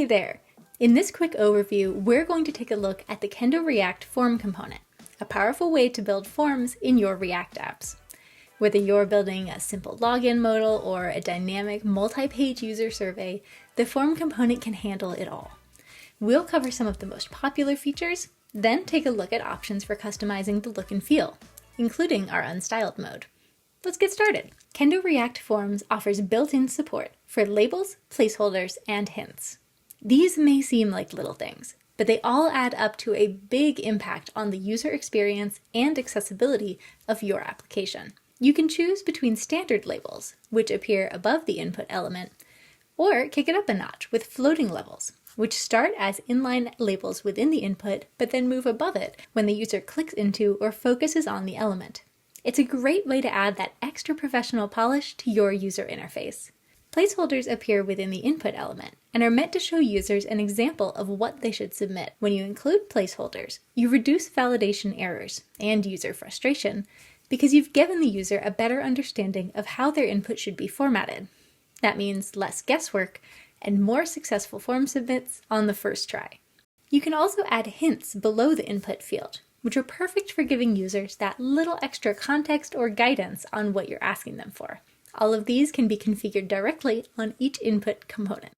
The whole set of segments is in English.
Hey there! In this quick overview, we're going to take a look at the KendoReact Form component, a powerful way to build forms in your React apps. Whether you're building a simple login modal or a dynamic multi-page user survey, the form component can handle it all. We'll cover some of the most popular features, then take a look at options for customizing the look and feel, including our Unstyled mode. Let's get started. KendoReact Forms offers built-in support for labels, placeholders, and hints. These may seem like little things, but they all add up to a big impact on the user experience and accessibility of your application. You can choose between standard labels, which appear above the input element, or kick it up a notch with floating levels, which start as inline labels within the input, but then move above it when the user clicks into or focuses on the element. It's a great way to add that extra professional polish to your user interface. Placeholders appear within the input element and are meant to show users an example of what they should submit. When you include placeholders, you reduce validation errors and user frustration because you've given the user a better understanding of how their input should be formatted. That means less guesswork and more successful form submits on the first try. You can also add hints below the input field, which are perfect for giving users that little extra context or guidance on what you're asking them for. All of these can be configured directly on each input component.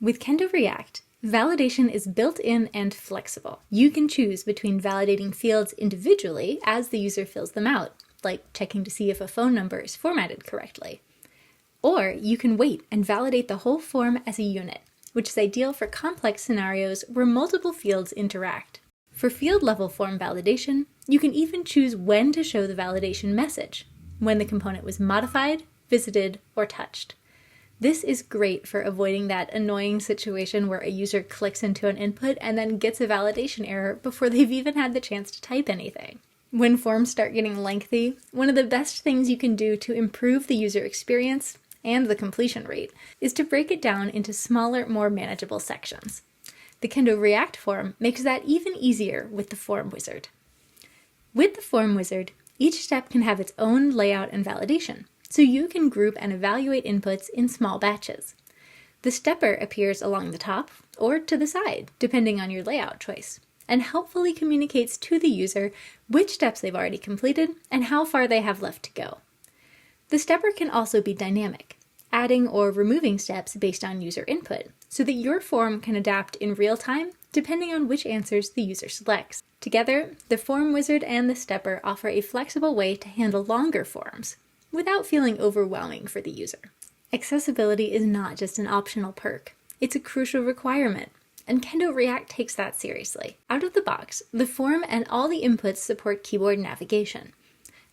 With KendoReact, validation is built in and flexible. You can choose between validating fields individually as the user fills them out, like checking to see if a phone number is formatted correctly. Or you can wait and validate the whole form as a unit, which is ideal for complex scenarios where multiple fields interact. For field-level form validation, you can even choose when to show the validation message, when the component was modified, visited, or touched. This is great for avoiding that annoying situation where a user clicks into an input and then gets a validation error before they've even had the chance to type anything. When forms start getting lengthy, one of the best things you can do to improve the user experience and the completion rate is to break it down into smaller, more manageable sections. The KendoReact form makes that even easier with the Form Wizard. With the Form Wizard, each step can have its own layout and validation, so you can group and evaluate inputs in small batches. The stepper appears along the top or to the side, depending on your layout choice, and helpfully communicates to the user which steps they've already completed and how far they have left to go. The stepper can also be dynamic, adding or removing steps based on user input, so that your form can adapt in real time depending on which answers the user selects. Together, the Form Wizard and the stepper offer a flexible way to handle longer forms without feeling overwhelming for the user. Accessibility is not just an optional perk, it's a crucial requirement, and KendoReact takes that seriously. Out of the box, the form and all the inputs support keyboard navigation.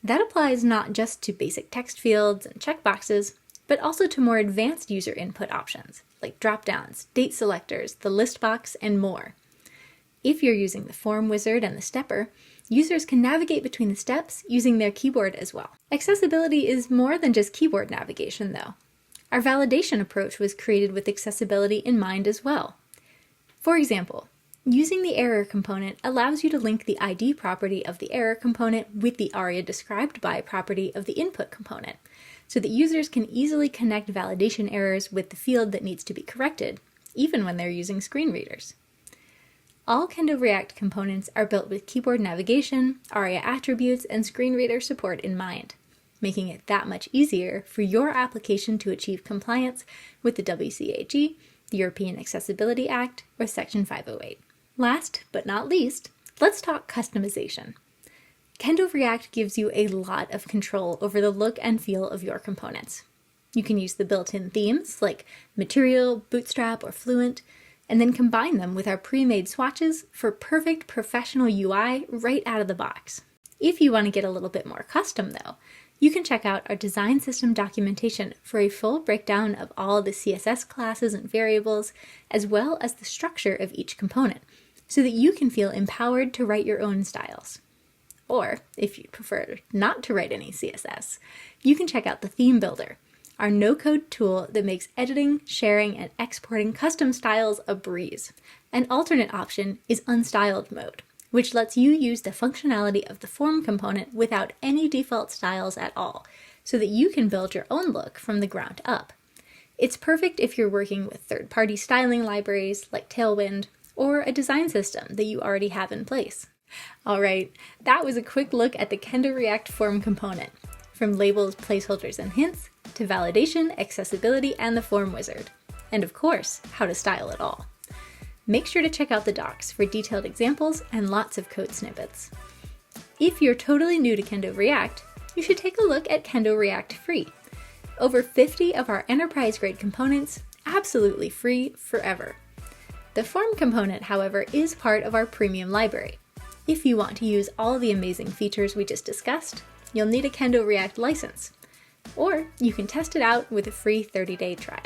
That applies not just to basic text fields and checkboxes, but also to more advanced user input options, like drop-downs, date selectors, the list box, and more. If you're using the Form Wizard and the stepper, users can navigate between the steps using their keyboard as well. Accessibility is more than just keyboard navigation, though. Our validation approach was created with accessibility in mind as well. For example, using the error component allows you to link the ID property of the error component with the ARIA-described-by property of the input component, so that users can easily connect validation errors with the field that needs to be corrected, even when they're using screen readers. All KendoReact components are built with keyboard navigation, ARIA attributes, and screen reader support in mind, making it that much easier for your application to achieve compliance with the WCAG, the European Accessibility Act, or Section 508. Last but not least, let's talk customization. KendoReact gives you a lot of control over the look and feel of your components. You can use the built-in themes like Material, Bootstrap, or Fluent, and then combine them with our pre-made swatches for perfect professional UI right out of the box. If you want to get a little bit more custom though, you can check out our design system documentation for a full breakdown of all the CSS classes and variables, as well as the structure of each component, so that you can feel empowered to write your own styles. Or, if you prefer not to write any CSS, you can check out the ThemeBuilder, our no-code tool that makes editing, sharing, and exporting custom styles a breeze. An alternate option is Unstyled mode, which lets you use the functionality of the form component without any default styles at all, so that you can build your own look from the ground up. It's perfect if you're working with third-party styling libraries like Tailwind or a design system that you already have in place. All right, that was a quick look at the KendoReact Form component, from labels, placeholders, and hints, to validation, accessibility, and the Form Wizard. And of course, how to style it all. Make sure to check out the docs for detailed examples and lots of code snippets. If you're totally new to KendoReact, you should take a look at KendoReact Free. Over 50 of our enterprise-grade components, absolutely free forever. The Form component, however, is part of our premium library. If you want to use all the amazing features we just discussed, you'll need a KendoReact license, or you can test it out with a free 30-day trial.